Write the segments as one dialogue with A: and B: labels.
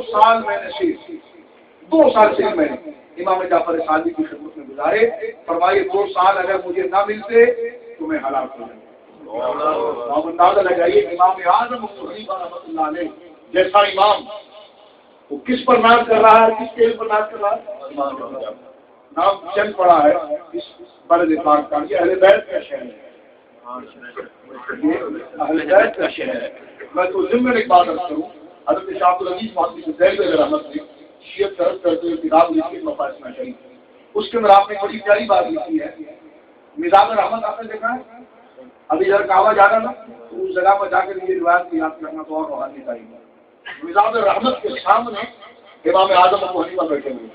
A: سال میں نے صرف 2 سال صرف میں نے امام جعفر صادق کی خدمت میں گزارے. فرمائے 2 سال اگر مجھے نہ ملتے تو میں ہلاک ہو جاتا. آپ اندازہ لگائیے امام اعظم ابو حنیفہ رحمۃ اللہ علیہ جیسا امام وہ کس پر ناز کر رہا ہے, کس کے پر ناز کر رہا ہے؟ نام چل پڑا ہے اس بلد پاک کا. یہ اہل بیت کا شہر ہے, اہل بیت کا شہر ہے. میں تو ضمن ایک بات رکھتا ہوں, حضرت شاہ عبد العزیز محمد دہلوی علیہ رحمت نے شیعت طرف کرتے ہوئے کتاب لکھی مفاہیم شریف, اس کے اندر آپ نے بڑی پیاری بات لکھی ہے. مزاج رحمت آپ نے دیکھا ہے, ابھی ادھر کعبہ جانا نا تو اس جگہ پر جا کر یہ روایت کی یاد کرنا تو اور روحانی چاہیے. مزاج رحمت کے سامنے امام اعظم ابو حنیفہ بیٹھے ہوئے.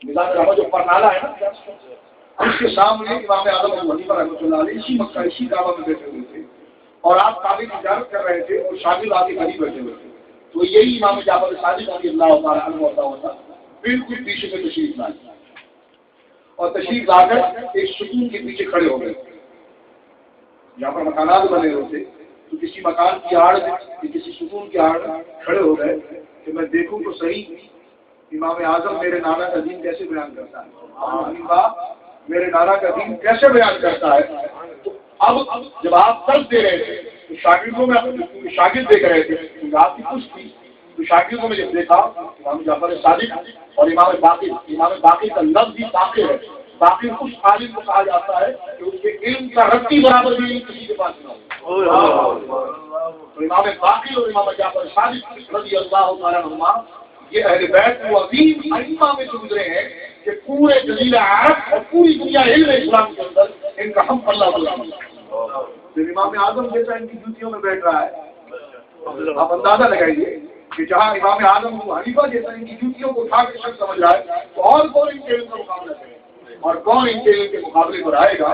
A: مزاج رحمت جو پرنالا ہے نا, اس کے سامنے امام اعظم ابو حنیفہ رحمۃ اللہ علیہ اسی مکہ اسی کعبہ میں بیٹھے ہوئے تھے, اور آپ کعبے کی زیارت کر رہے تھے اور شاگرد آپ کے قریب بیٹھے ہوئے تھے. تو یہی امام جعفر صادق رضی اللہ تعالیٰ عنہ ہوتا بالکل پیچھے سے تشریف لائے اور تشریف لا کر ایک ستون کے پیچھے کھڑے ہو گئے. جہاں پر مکانات بنے ہوتے تو کسی مکان کی آڑ میں کسی ستون کی آڑ کھڑے ہو گئے کہ میں دیکھوں تو صحیح امام اعظم میرے نانا کا دین کیسے بیان کرتا ہے, میرے نانا کا دین کیسے بیان کرتا ہے. تو اب جب آپ درس دے رہے تھے تو شاگردوں میں شاگرد دیکھ رہے تھے تو آپ کی خوش تھی. تو شاگردوں میں جب دیکھا امام جعفر صادق اور امام باقر کا لفظ بھی باقر ہے. باقر اس عالم کو کہا جاتا ہے کہ اس کے علم کا رتی برابر بھی کسی کے پاس نہ ہو. تو امام باقر اور امام جعفر صادق رضی اللہ تعالیٰ عنہما یہ اہل بیت وہ عظیم ائمہ میں سے گزرے ہیں کہ پورے جزیرہ عرب اور پوری دنیا علم اسلام کے اندر ان کا ہم اللہ جب امام اعظم جیسا ان کی جوتیوں میں بیٹھ رہا ہے, آپ اندازہ لگائیے کہ جہاں امام اعظم ابو حنیفہ جیسا ان کی جوتیوں کو اٹھا کے شخص سمجھ رہا ہے تو اور کون ان کے علم کا مقابلہ کرے اور کون ان کے علم کے مقابلے پر آئے گا.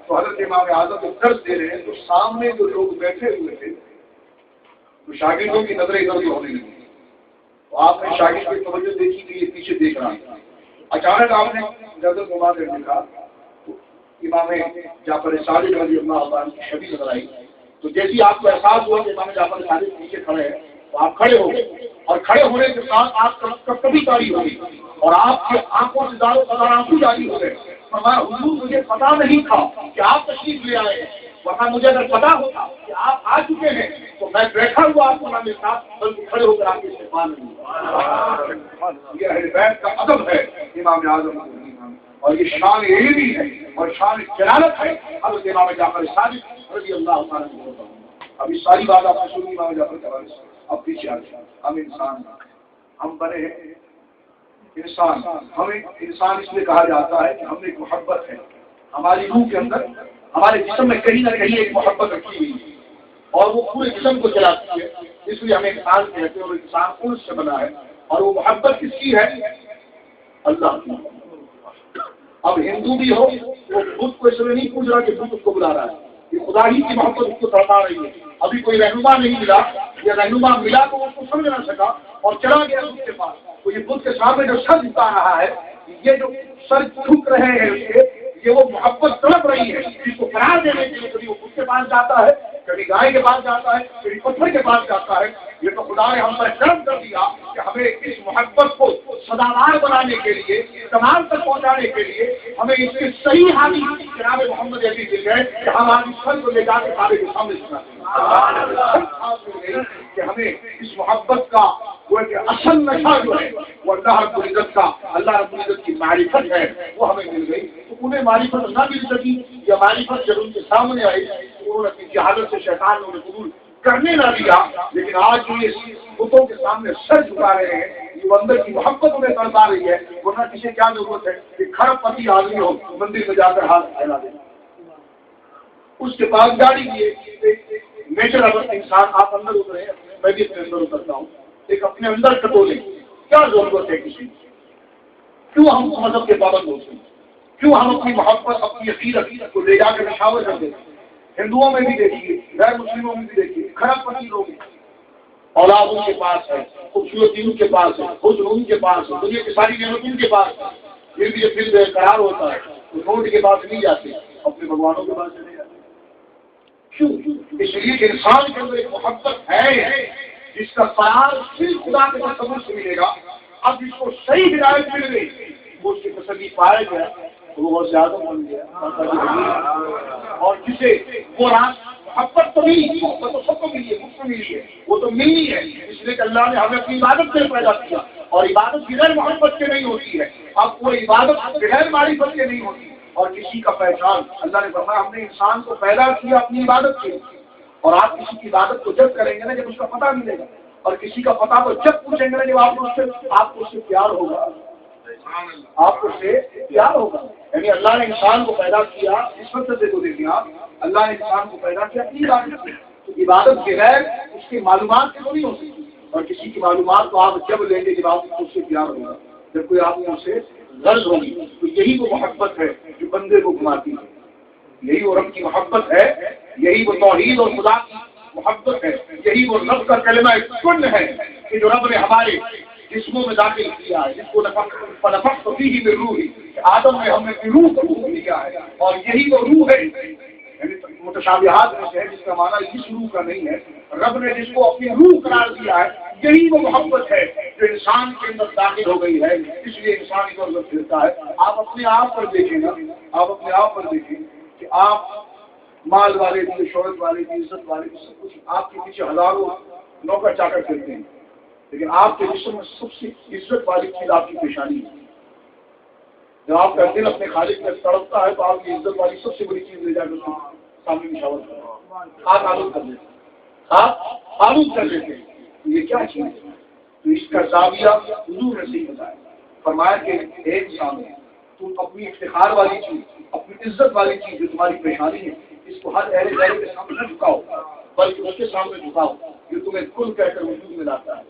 A: تو حضرت امام اعظم کو درس دے رہے ہیں تو سامنے جو لوگ بیٹھے ہوئے تھے تو شاگردوں کی نظریں ادھر ادھر ہونے لگی. تو آپ نے شاگرد کی توجہ دیکھی کہ یہ پیچھے دیکھ رہا ہے. اچانک آپ نے نظر گھما کر دیکھا تو امام جعفر صادق رضی اللہ عنہ کی چھوی نظر آئی. تو جیسے آپ کو احساس ہوا کہ امام جعفر صادق پیچھے کھڑے ہیں تو آپ کھڑے ہو گئے, اور کھڑے ہونے کے ساتھ آپ کا کبھی تاری ہو گئی اور آپ کی آنکھوں سے داروں قدار آنسو جاری ہو گئے. فرمایا حضور مجھے پتا نہیں تھا کہ آپ تشریف لے آئے ہیں, ورنہ مجھے اگر پتا ہوتا کہ آپ آ چکے ہیں تو میں بیٹھا ہوا آپ کو نہ ملتا بلکہ کھڑے ہو کر آپ کے استقبال میں. یہ اہل بیت کا ادب ہے امام اعظم اور یہ شان علمی ہے اور شان جلالت ہے حضرت امام جعفر صادق رضی اللہ تعالیٰ عنہ. اب یہ ساری بات آپ نے سنی امام جعفر کے بارے سے. اب پیچھے آ جائیں. ہم انسان ہم بنے ہیں انسان. ہمیں انسان اس لیے کہا جاتا ہے کہ ہم نے ایک محبت ہے ہماری روح کے اندر, ہمارے جسم میں کہیں نہ کہیں ایک محبت رکھی ہوئی ہے اور وہ پورے جسم کو چلاتی ہے. اس لیے ہمیں انسان کہتے ہیں اور انسان خود سے بنا ہے. اور وہ محبت کس کی ہے؟ اللہ کی. اب ہندو بھی ہو وہ بدھ کو اس لیے نہیں پوچھ رہا کہ بدھ اس کو بلا رہا ہے, یہ خدا ہی کی محبت اس کو تڑپا رہی ہے. ابھی کوئی رہنما نہیں ملا یا رہنما ملا تو اس کو سمجھ نہ سکا اور چلا گیا بدھ کے پاس. تو یہ بدھ کے سامنے جو سر جھکا رہا ہے, یہ جو سر جھک رہے ہیں اس کے, یہ وہ محبت تڑپ رہی ہے جس کو قرار دینے کے لیے کبھی وہ بدھ کے پاس جاتا ہے, کبھی گائے کے پاس جاتا ہے, کبھی پتھر کے پاس جاتا ہے. یہ تو خدا نے ہم پر کرم کر دیا کہ ہمیں اس محبت کو سداوار بنانے کے لیے, کمال تک پہنچانے کے لیے ہمیں اس کے صحیح حامی جناب محمد علی مل گئے کہ ہم آج اس سر کو لے جا کے کعبے کے سامنے سناتے ہیں کہ ہمیں اس محبت کا وہ کہ اصل نشہ جو ہے وہ اللہ رب العزت کا, اللہ رب العزت کی معرفت ہے, وہ ہمیں مل گئی. تو انہیں معرفت نہ مل سکی یا معرفت جب ان کے سامنے آئی انہوں نے اپنی جہالت سے شیطان نے انہیں قبول کرنے نہ دیا. لیکن آج جو یہ بتوں کے سامنے سر جھکا رہے ہیں, یہ اندر کی محبت انہیں تڑپا رہی ہے. ورنہ کسی کیا ضرورت ہے کہ کھڑا پتی آدمی ہو مندر میں جا کر ہاتھ پھیلا دے. اس کے بعد گاڑی کی نیچر انسان آپ اندر اترے, میں بھی اپنے اندر اترتا ہوں, ایک اپنے اندر کٹولے. کیا ضرورت ہے کسی کی؟ کیوں ہم مذہب کے پابند ہوتے ہیں؟ کیوں ہم اپنی محبت اپنی عقیدت کو لے جا کے نشاور کر دیتے ہیں؟ ہندوؤں میں بھی دیکھیے, غیر مسلموں میں بھی دیکھیے, خراب پتی لوگ اولاد ان کے پاس ہے, خوبصورتی ان کے پاس ہے, حسن ان کے پاس ہے, دنیا کی ساری نعمت ان کے پاس ہے. پھر بھی جب دل بے قرار ہوتا ہے تو روڈ کے پاس نہیں جاتے, اپنے بھگوانوں کے پاس چلے جاتے. کیوں؟ اس لیے کہ انسان کے اندر ایک محبت ہے جس کا قرار صرف خدا کے تصور سے ملے گا. اب جس کو صحیح ہدایت مل گئی وہ اس کی تسلی پائے گا تو وہ بہت زیادہ بن گیا. اور جسے وہ راز محبت تو ملی, محبت تو سب کو ملی ہے, مجھ کو ملی ہے, وہ تو ملی ہے اس لیے کہ اللہ نے ہمیں اپنی عبادت سے پیدا کیا, اور عبادت بغیر محبت کے نہیں ہوتی ہے. اب وہ عبادت بغیر معرفت کے نہیں ہوتی. اور کسی کا پہچان, اللہ نے فرمایا ہم نے انسان کو پیدا کیا اپنی عبادت کے, اور آپ کسی کی عبادت کو جب کریں گے نا جب اس کا پتہ ملے گا, اور کسی کا پتہ تو جب پوچھیں گے نا جب آپ کو اس سے پیار ہوگا, آپ کو اس سے پیار ہوگا. یعنی اللہ نے انسان کو پیدا کیا, اس وقت سے تو دیکھیں آپ, اللہ نے انسان کو پیدا کیا اپنی عبادت کی. تو عبادت بغیر اس کی معلومات کی نہیں ہو سکتی, اور کسی کی معلومات کو آپ جب لیں گے جب آپ کو اس سے پیار ہوگا, جب کوئی آپ کو اس سے غرض ہوگی. تو یہی وہ محبت ہے جو بندے کو گھماتی ہے, یہی وہ رب کی محبت ہے, یہی وہ توحید اور خدا کی محبت ہے, یہی وہ رب کا کلمہ کن ہے کہ جو رب نے ہمارے جسموں میں داخل کیا ہے, جس کو نفخت فیہ من روحی, آدم میں ہم نے روح کو روح دیا ہے, اور یہی وہ روح ہے. یعنی متشابہات میں سے ہے جس کا معنی اس روح کا نہیں ہے, رب نے جس کو اپنی روح قرار دیا ہے, یہی وہ محبت ہے جو انسان کے اندر داخل ہو گئی ہے, اس لیے انسان ادھر ادھر پھرتا ہے. آپ اپنے آپ پر دیکھیں نا, آپ اپنے آپ پر دیکھیں کہ آپ مال والے بھی, شہرت والے بھی, عزت والے بھی, سب کچھ آپ کے پیچھے ہزاروں نوکر چاکر پھرتے ہیں, لیکن آپ کے جسم میں سب سے عزت والی چیز آپ کی پیشانی ہے. جب آپ کا دل اپنے خالق میں تڑپتا ہے تو آپ کی عزت والی سب سے بڑی چیز لے جا کر سامنے نشاور کرتے, آپ آلود کر دیتے, آپ آلود کر دیتے. یہ کیا چیز ہے؟ تو اس کا زاویہ حضور نے صحیح بتایا, فرمایا کہ ایک سامنے تم اپنی افتخار والی چیز, اپنی عزت والی چیز جو تمہاری پیشانی ہے, اس کو ہر اہل غیر کے سامنے نہ جھکاؤ, بلکہ اس کے سامنے جھکاؤ جو تمہیں کل کہہ کر وجود میں لاتا ہے,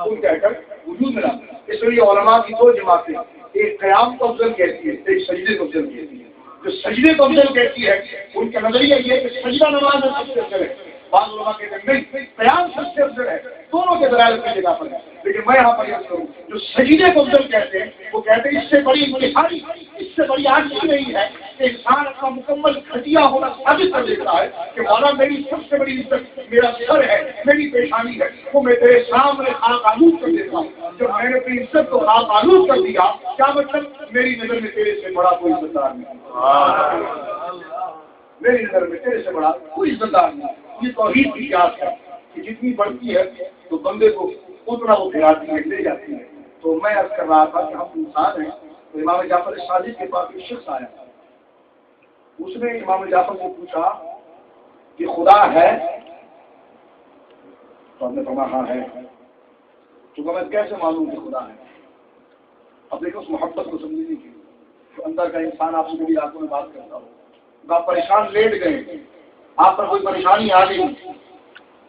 A: کل کہہ کر وجود میں لاتا ہے. اس لیے علماء کی دو جماعتیں, ایک قیام کو افضل کہتی ہے, ایک سجدے کو افضل کہتی ہے. جو سجدے کو افضل کہتی ہے ان کا نظریہ یہ ہے کہ سجدہ نماز میں سب سے افضل ہے. بعض علماء کہتے ہیں نہیں, قیام سب سے افضل ہے, دونوں کے دلائل کی جگہ پر ہے. لیکن میں یہاں پر یاد کروں جو سجدے کو افضل کہتے ہیں وہ کہتے ہیں اس سے بڑی انتہائی, اس سے بڑی عاجزی نہیں ہے کہ انسان اپنا مکمل گھٹیا ہونا ثابت کر دیتا ہے کہ مولا میری سب سے بڑی عزت میرا سر ہے, میری پیشانی ہے, وہ میں تیرے سامنے خاک آلود کر دیتا ہوں. جب میں نے اپنی عزت کو خاک آلود کر دیا, کیا مطلب میری نظر میں تیرے سے بڑا کوئی عزت دار نہیں, میری نظر میں تیرے سے بڑا کوئی عزت دار نہیں. یہ توحید کی قیاس ہے کہ جتنی بڑھتی ہے تو بندے کو اتنا وہ پھیلاتی ہے, لے جاتی ہے. تو میں عرض کر رہا تھا کہ ہم انسان ہیں. تو امام جعفر صادق کے پاس ایک شخص آیا, اس نے امام جعفر کو پوچھا کہ خدا ہے, تو ہم نے فرمایا ہاں ہے. تو میں کیسے معلوم کہ خدا ہے؟ اب دیکھو اس محبت کو سمجھنے کی, تو اندر کا انسان آپ سے کبھی راتوں میں بات کرتا ہو, آپ پریشان لیٹ گئے, آپ پر کوئی پریشانی آ گئی,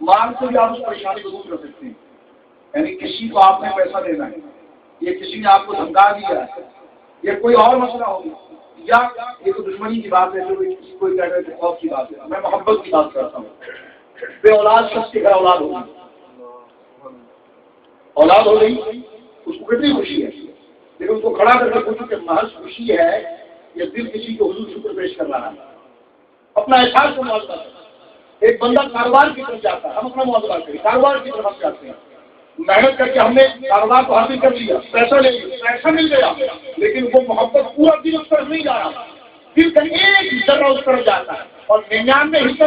A: مال سے بھی آپ اس پریشانی کو دور کر سکتے ہیں. یعنی کسی کو آپ نے پیسہ دینا ہے, یہ کسی نے آپ کو دھمکا دیا ہے, یہ کوئی اور مسئلہ ہوگا, یا یہ تو دشمنی کی بات ہے, جو کوئی کہہ رہے تھے خوف کی بات ہے. میں محبت کی بات کرتا ہوں. بے اولاد شخص کے گھر اولاد ہوگی, اولاد ہو گئی, اس کو کتنی خوشی ہے, لیکن اس کو کھڑا کر کے پوچھو کہ محض خوشی ہے یا دل کسی کو حضور شکر پیش کر رہا ہے, اپنا احساس کو معلوم کرتا ہے. ایک بندہ کاروبار کی طرف جاتا ہے, ہم اپنا معاملہ کریں, کاروبار کی طرف ہم جاتے ہیں, محنت کر کے ہم نے کاروبار کو حاصل کر لیا, پیسہ لے لیا, پیسہ مل گیا, لیکن وہ محبت پورا دل اس طرف نہیں جا رہا, دل کا ایک ذرہ اس طرف جاتا ہے, اور 99 حصہ